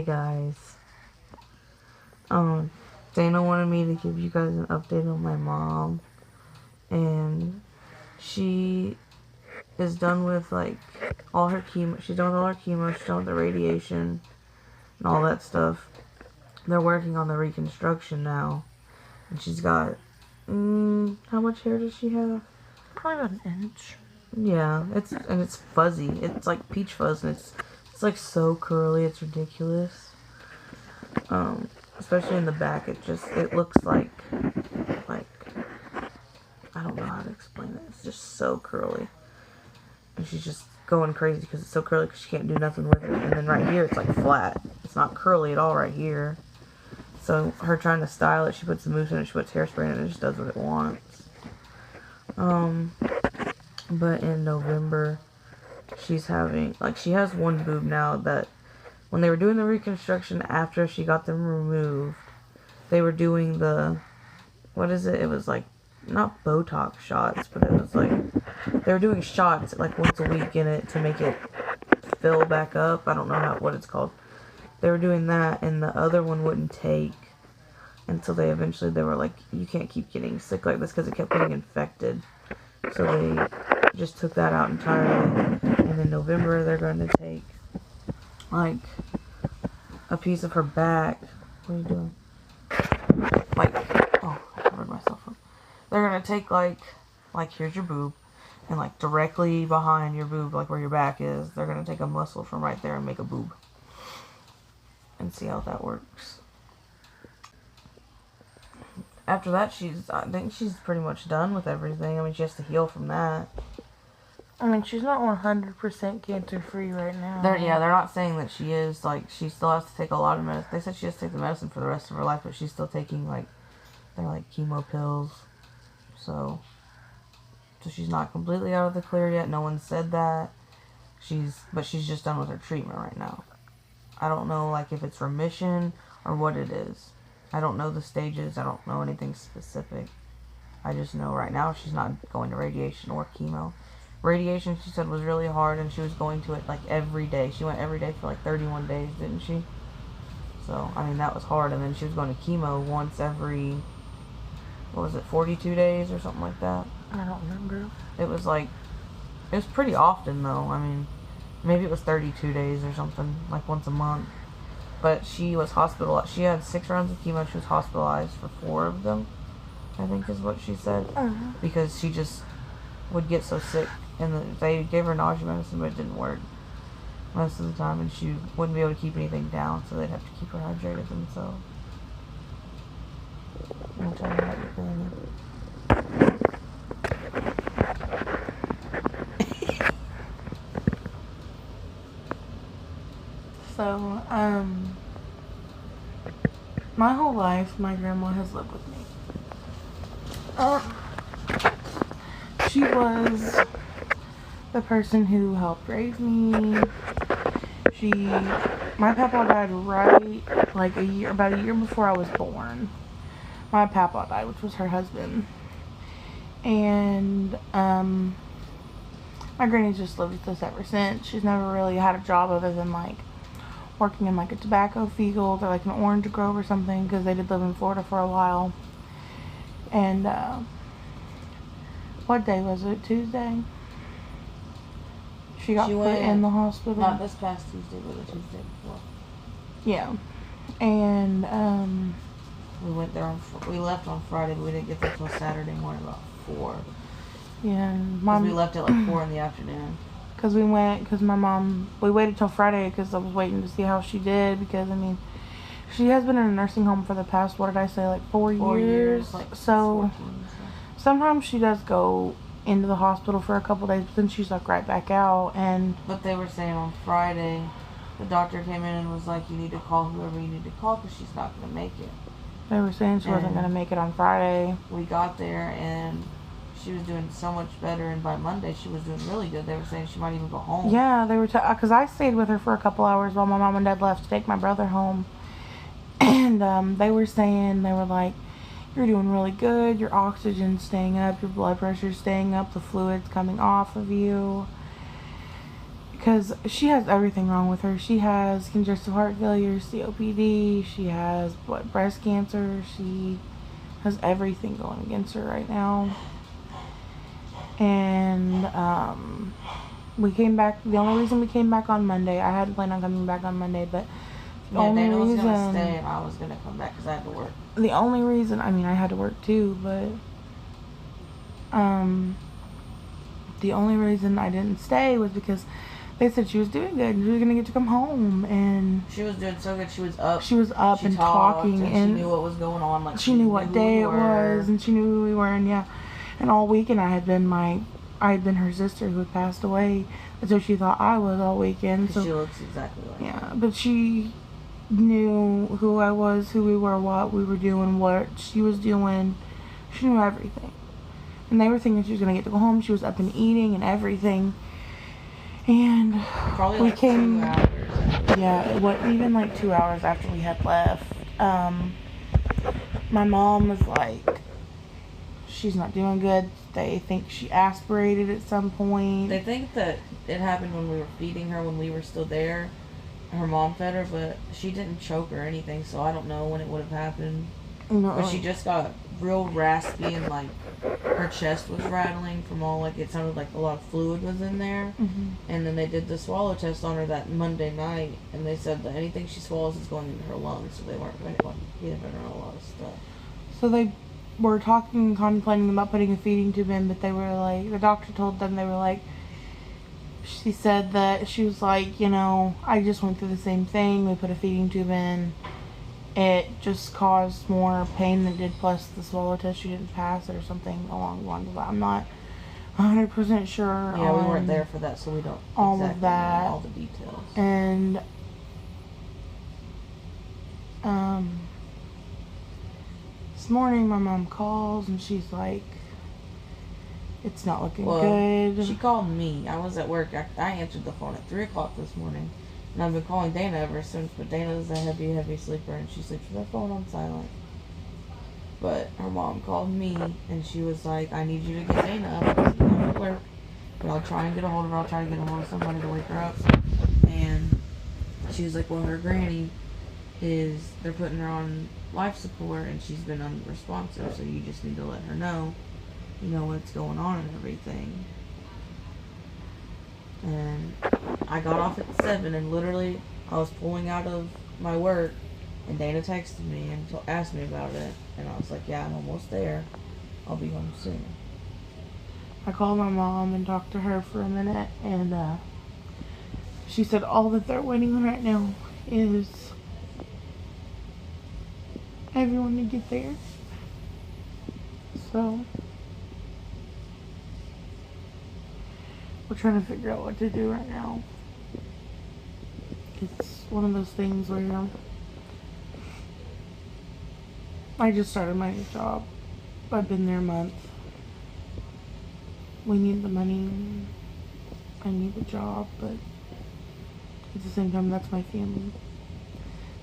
guys. Dana wanted me to give you guys an update on my mom, and she is done with like all her chemo. She's done with all her chemo. She's done with the radiation and all that stuff. They're working on the reconstruction now, and she's got how much hair does she have? Probably about an inch. Yeah, it's fuzzy. It's like peach fuzz, and it's like so curly. It's ridiculous. Especially in the back, it looks like I don't know how to explain it. It's just so curly, and she's just going crazy because it's so curly because she can't do nothing with it. And then right here, it's like flat. It's not curly at all right here. So her trying to style it, she puts the mousse in it, she puts hairspray in it, and it just does what it wants. But in November, she's having, like, she has one boob now that when they were doing the reconstruction after she got them removed, they were doing the, what is it? It was like, not Botox shots, but it was like, they were doing shots like once a week in it to make it fill back up. I don't know what it's called. They were doing that, and the other one wouldn't take until they were like, you can't keep getting sick like this because it kept getting infected. So they just took that out entirely. And in November, they're going to take like a piece of her back. What are you doing? Like, oh, I covered myself up. They're going to take like here's your boob, and like directly behind your boob, like where your back is, they're going to take a muscle from right there and make a boob. And see how that works. After that, I think she's pretty much done with everything. I mean, she has to heal from that. I mean, she's not 100% cancer-free right now. They're not saying that she is. Like, she still has to take a lot of medicine. They said she has to take the medicine for the rest of her life, but she's still taking, like, they're like chemo pills. So she's not completely out of the clear yet. No one said that. But she's just done with her treatment right now. I don't know, like, if it's remission or what it is. I don't know the stages. I don't know anything specific. I just know right now she's not going to radiation or chemo. Radiation, she said, was really hard, and she was going to it, like, every day. She went every day for, like, 31 days, didn't she? So, I mean, that was hard. And then she was going to chemo once every, what was it, 42 days or something like that? I don't remember. It was, like, it was pretty often, though. I mean, maybe it was 32 days or something, like, once a month. But she was hospitalized. She had 6 rounds of chemo. She was hospitalized for 4 of them, I think is what she said. Because she just would get so sick. And they gave her nausea medicine, but it didn't work most of the time. And she wouldn't be able to keep anything down, so they'd have to keep her hydrated themselves. I'm tell you how you're feeling. So, my whole life, my grandma has lived with me. She was the person who helped raise me. My papa died right, like about a year before I was born. My papa died, which was her husband. And, my granny's just lived with us ever since. She's never really had a job other than, like, working in like a tobacco field or like an orange grove or something, because they did live in Florida for a while. And what day was it? Tuesday? She got put in the hospital. Not this past Tuesday, but the Tuesday before. Yeah. And we went there we left on Friday, but we didn't get there till Saturday morning about 4. Yeah, and we left at like 4 in the afternoon. Because we waited till Friday because I was waiting to see how she did, because, I mean, she has been in a nursing home for the past, what did I say, like 4 years? 4 years, like so 14, so. Sometimes she does go into the hospital for a couple days, but then she's like right back out. But they were saying on Friday, the doctor came in and was like, you need to call whoever you need to call because she's not going to make it. They were saying she wasn't going to make it on Friday. We got there and she was doing so much better, and by Monday she was doing really good. They were saying she might even go home. Yeah, they were, because I stayed with her for a couple hours while my mom and dad left to take my brother home. And they were saying, they were like, you're doing really good, your oxygen's staying up, your blood pressure's staying up, the fluid's coming off of you. Because she has everything wrong with her. She has congestive heart failure, COPD, she has breast cancer, she has everything going against her right now. And we came back. The only reason we came back on Monday, I had planned on coming back on Monday, but the only Dana was reason gonna stay and I was gonna come back because I had to work. The only reason, I mean, I had to work too, but the only reason I didn't stay was because they said she was doing good and she was gonna get to come home, and she was doing so good. She was up. She was up and talking, and she knew what was going on. Like she knew what day it was, and she knew who we were, and yeah. And all weekend I had been her sister who had passed away, and so she thought I was all weekend. So she looks exactly like yeah, but she knew who I was, who we were, what we were doing, what she was doing. She knew everything. And they were thinking she was going to get to go home. She was up and eating and everything. And probably we like came, 2 hours. Yeah, even like 2 hours after we had left. My mom was like, she's not doing good. They think she aspirated at some point. They think that it happened when we were feeding her when we were still there. Her mom fed her, but she didn't choke or anything, so I don't know when it would have happened. No. But she just got real raspy and like her chest was rattling from all like it sounded like a lot of fluid was in there. Mm-hmm. And then they did the swallow test on her that Monday night, and they said that anything she swallows is going into her lungs, so they weren't going to give her a lot of stuff. So they were contemplating about putting a feeding tube in, but they were like, the doctor told them, they were like, she said that she was like, you know, I just went through the same thing. We put a feeding tube in. It just caused more pain than it did, plus the swallow test she didn't pass it or something along the lines of that. I'm not 100% sure. Yeah, we weren't there for that, so we don't all exactly of that, know all the details. And this morning my mom calls and she's like, it's not looking good. She called me. I was at work. I answered the phone at 3 o'clock this morning. And I've been calling Dana ever since, but Dana's a heavy sleeper, and she sleeps with her phone on silent. But her mom called me, and she was like, I need you to get Dana up. I am at work. But I'll try and get a hold of her. I'll try to get a hold of somebody to wake her up. And she was like, well, her granny they're putting her on life support, and she's been unresponsive, so you just need to let her know, you know, what's going on and everything. And I got off at 7, and literally I was pulling out of my work, and Dana texted me and asked me about it, and I was like, yeah, I'm almost there. I'll be home soon. I called my mom and talked to her for a minute, and she said all that they're waiting on right now is everyone to get there. So we're trying to figure out what to do right now. It's one of those things where I just started my new job. I've been there a month. We need the money. I need the job, but at the same time, that's my family.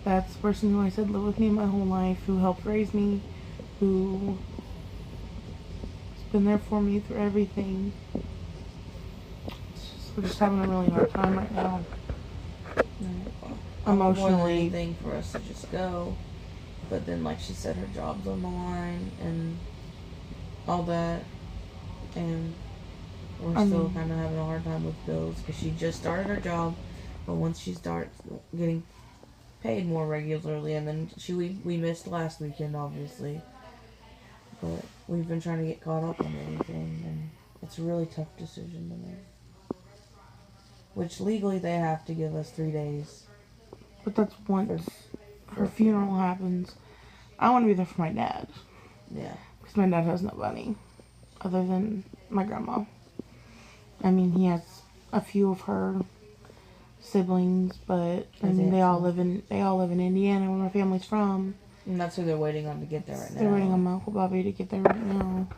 That's the person who I said lived with me my whole life, who helped raise me, who has been there for me through everything. We're just having a really hard time right now. Emotionally. More than anything for us to just go. But then, like she said, her job's on the line and all that. And we're still kind of having a hard time with bills because she just started her job. But once she starts getting paid more regularly, and then we missed last weekend, obviously. But we've been trying to get caught up on everything, and it's a really tough decision to make. Which legally they have to give us 3 days. But that's once her funeral happens. I want to be there for my dad. Yeah. Because my dad has no money other than my grandma. I mean, he has a few of her siblings, but I mean, they all live in Indiana, where my family's from. And that's who they're waiting on to get there right now. They're waiting on my Uncle Bobby to get there right now.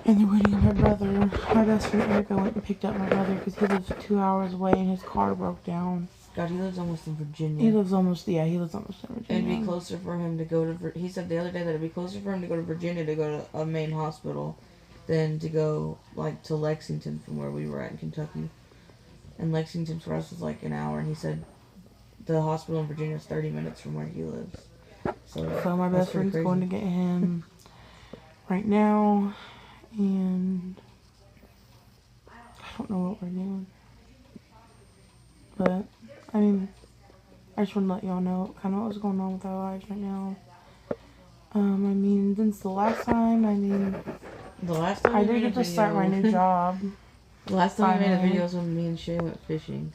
And they're waiting on my brother. My best friend Erica went and picked up my brother because he lives 2 hours away and his car broke down. God, he lives almost in Virginia. He lives almost in Virginia. It'd be closer for him to go to, he said the other day that it'd be closer for him to go to Virginia to go to a main hospital than to go, like, to Lexington from where we were at in Kentucky. And Lexington for us was like an hour. And he said the hospital in Virginia is 30 minutes from where he lives. So my best friend's going to get him right now. And I don't know what we're doing. But, I mean, I just want to let y'all know kind of what's going on with our lives right now. I mean, since the last time, the last time I did get to start my new job. The last time I made a video was when me and Shay went fishing.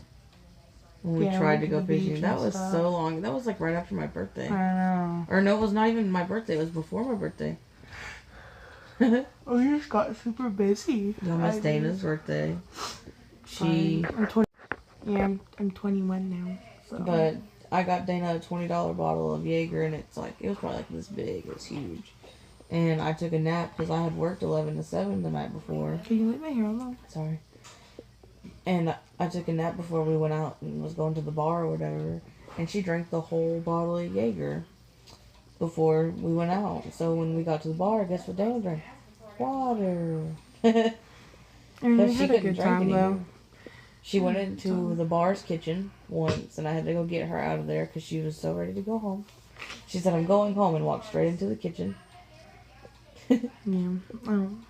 When we tried to go fishing. That was so long. That was like right after my birthday. I know. Or no, it was not even my birthday. It was before my birthday. Oh, you just got super busy. No, it's Dana's birthday. I'm 20. Yeah, I'm 21 now. So. But I got Dana a $20 bottle of Jaeger, and it's like, it was probably like this big. It was huge. And I took a nap because I had worked 11 to 7 the night before. Can you leave my hair alone? Sorry. And I took a nap before we went out and was going to the bar or whatever. And she drank the whole bottle of Jaeger before we went out. So when we got to the bar, guess what Dana drank? Water. I mean, we had a good time, though. She went into the bar's kitchen once, and I had to go get her out of there because she was so ready to go home. She said, I'm going home, and walked straight into the kitchen. Yeah, I don't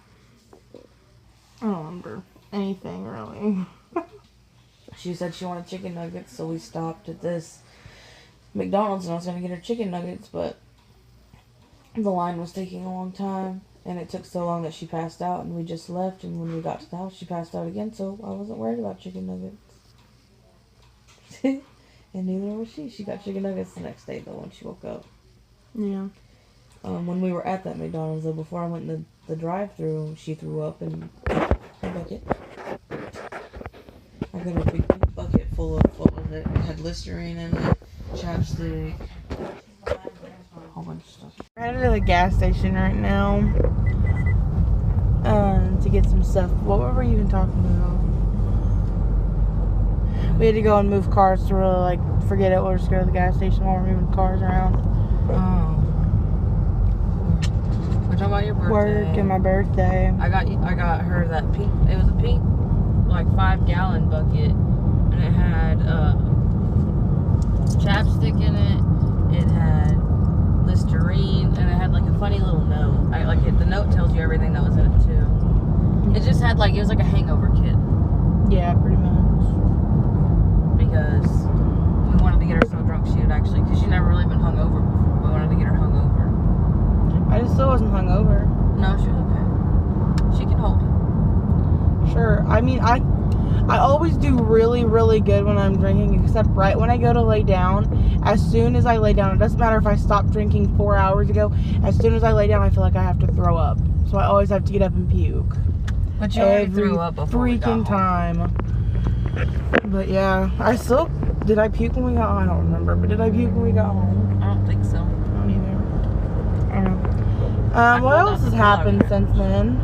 remember anything, really. She said she wanted chicken nuggets, so we stopped at this McDonald's, and I was going to get her chicken nuggets, but the line was taking a long time, and it took so long that she passed out, and we just left, and when we got to the house, she passed out again, so I wasn't worried about chicken nuggets. And neither was she. She got chicken nuggets the next day, though, when she woke up. Yeah. When we were at that McDonald's, though, before I went in the drive-thru, she threw up in a bucket. I got a big bucket full of it. It had Listerine in it, chapstick, a whole bunch of stuff. We're headed to the gas station right now to get some stuff. What were we even talking about? We had to go and move cars to really, like, forget it. We'll just go to the gas station while we're moving cars around. Oh. We're talking about your birthday. Work and my birthday. I got her that pink, it was a pink, like, 5-gallon bucket, and it had chapstick in it, it had Listerine, and it had, like, a funny little note. The note tells you everything that was in it, too. It just had, like, it was like a hangover kit. Yeah, pretty much. Because we wanted to get her so drunk she would actually, because she'd never really been hungover before. We wanted to get her hungover. I just still wasn't hungover. No, she was okay. She can hold it. Sure. I mean, I always do really, really good when I'm drinking, except right when I go to lay down. As soon as I lay down, it doesn't matter if I stopped drinking 4 hours ago. As soon as I lay down, I feel like I have to throw up. So I always have to get up and puke. But you already threw up before we got home. Freaking time. But yeah, did I puke when we got home? I don't remember, but did I puke when we got home? I don't think so. I don't either. I don't know. What else has happened since then?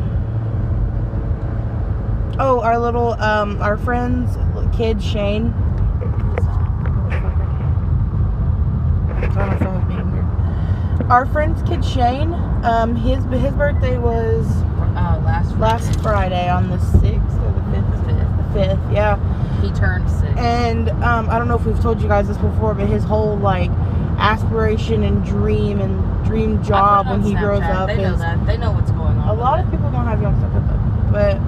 Oh, our friend's kid, Shane. Our friend's kid, Shane, his birthday was last Friday on the 6th or the 5th. The 5th, yeah. He turned 6. And I don't know if we've told you guys this before, but his whole like aspiration and dream job when he grows up they know that. They know what's going on. A lot of people don't have young stuff with them, but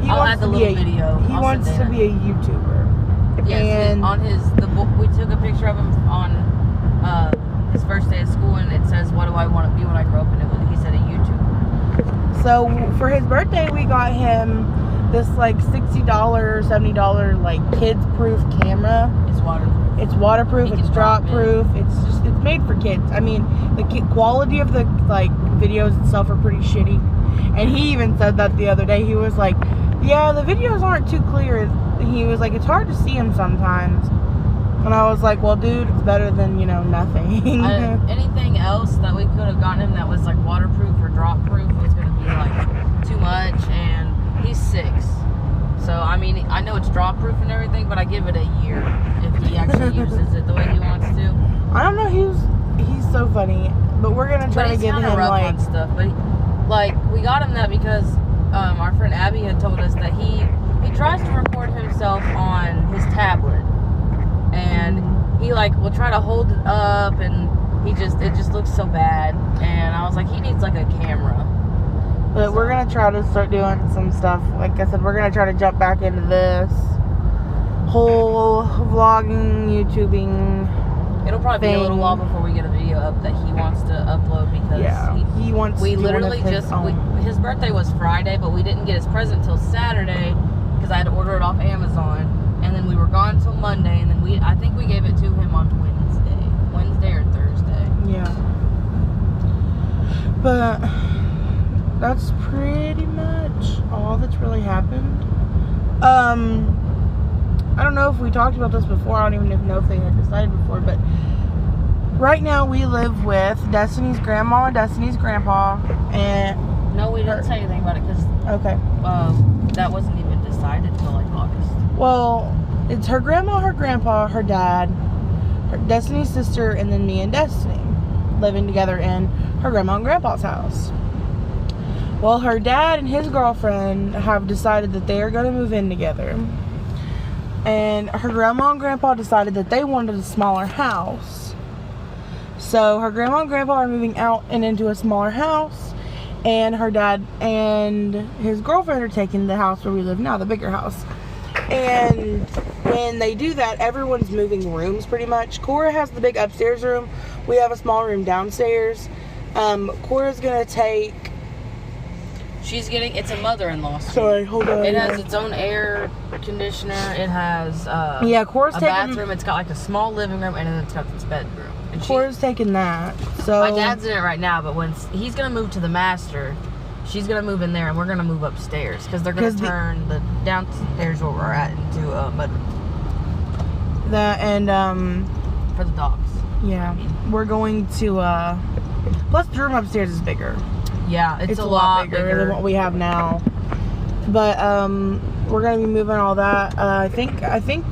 I'll add the little video. He wants to be a YouTuber. Yes, and we took a picture of him on his first day of school, and it says, "What do I want to be when I grow up?" And he said a YouTuber. So for his birthday, we got him this like $60, $70 like kids-proof camera. It's waterproof. It's drop-proof. It's made for kids. I mean, the quality of the like videos itself are pretty shitty. And he even said that the other day. He was like, "Yeah, the videos aren't too clear." He was like, "It's hard to see them sometimes." And I was like, "Well, dude, it's better than nothing." Anything else that we could have gotten him that was like waterproof or drop-proof was going to be like too much. And he's 6. So, I mean, I know it's drop-proof and everything, but I give it a year if he actually uses it the way he wants to. I don't know. He's so funny. But we're going to try to give him, like... on stuff. But, we got him that because our friend Abby had told us that he he tries to record himself on his tablet, and he like will try to hold it up, and it just looks so bad. And I was like, he needs like a camera. But we're gonna try to start doing some stuff. Like I said, we're gonna try to jump back into this whole vlogging, YouTubing. It'll probably be a little while before we get a video up that he wants to upload, because he wants. We literally his birthday was Friday, but we didn't get his present till Saturday because I had to order it off Amazon, and then we were gone till Monday, and then I think we gave it to him on Wednesday or Thursday. Yeah. But that's pretty much all that's really happened. I don't know if we talked about this before. I don't even know if they had decided before, but right now we live with Destiny's grandma and Destiny's grandpa, and no, we didn't say anything about it because that wasn't even decided till like August. Well, it's her grandma, her grandpa, her dad, Destiny's sister, and then me and Destiny living together in her grandma and grandpa's house. Well, her dad and his girlfriend have decided that they are going to move in together. And her grandma and grandpa decided that they wanted a smaller house. So her grandma and grandpa are moving out and into a smaller house. And her dad and his girlfriend are taking the house where we live now, the bigger house. And when they do that, everyone's moving rooms pretty much. Cora has the big upstairs room. We have a small room downstairs. Cora's going to take... It's a mother-in-law suite. Sorry, hold on. It has its own air conditioner. It has Cora's a bathroom. It's got like a small living room, and then it's got this bedroom. And Cora's taking that. So my dad's in it right now, but when he's gonna move to the master, she's gonna move in there, and we're gonna move upstairs because they're gonna turn the downstairs where we're at into a bedroom. That and for the dogs. Yeah, we're going to plus the room upstairs is bigger. Yeah, it's a lot bigger than what we have now. But we're gonna be moving all that. I think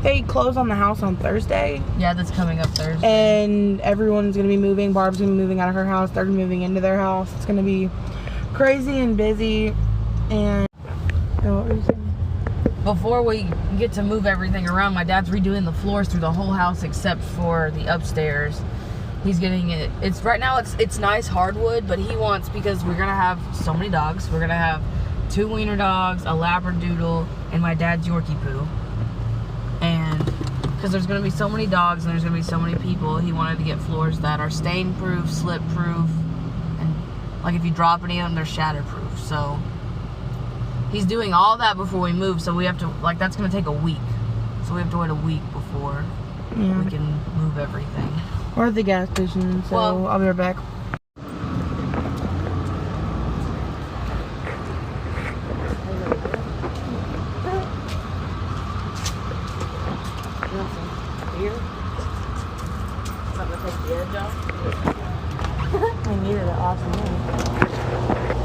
they close on the house on Thursday. Yeah, that's coming up Thursday. And everyone's gonna be moving. Barb's gonna be moving out of her house. They're moving into their house. It's gonna be crazy and busy. And what were you saying? Before we get to move everything around, my dad's redoing the floors through the whole house except for the upstairs. He's getting it. It's right now. It's nice hardwood, but he wants, because we're gonna have so many dogs. We're gonna have 2 wiener dogs, a labradoodle, and my dad's Yorkie poo. And because there's gonna be so many dogs and there's gonna be so many people, he wanted to get floors that are stain-proof, slip-proof, and like if you drop any of them, they're shatter-proof. So he's doing all that before we move. So we have to that's gonna take a week. So we have to wait a week before we can move everything. We're at the gas station, so I'll be right back. You want some beer? Something to take the edge off? I needed an awesome one.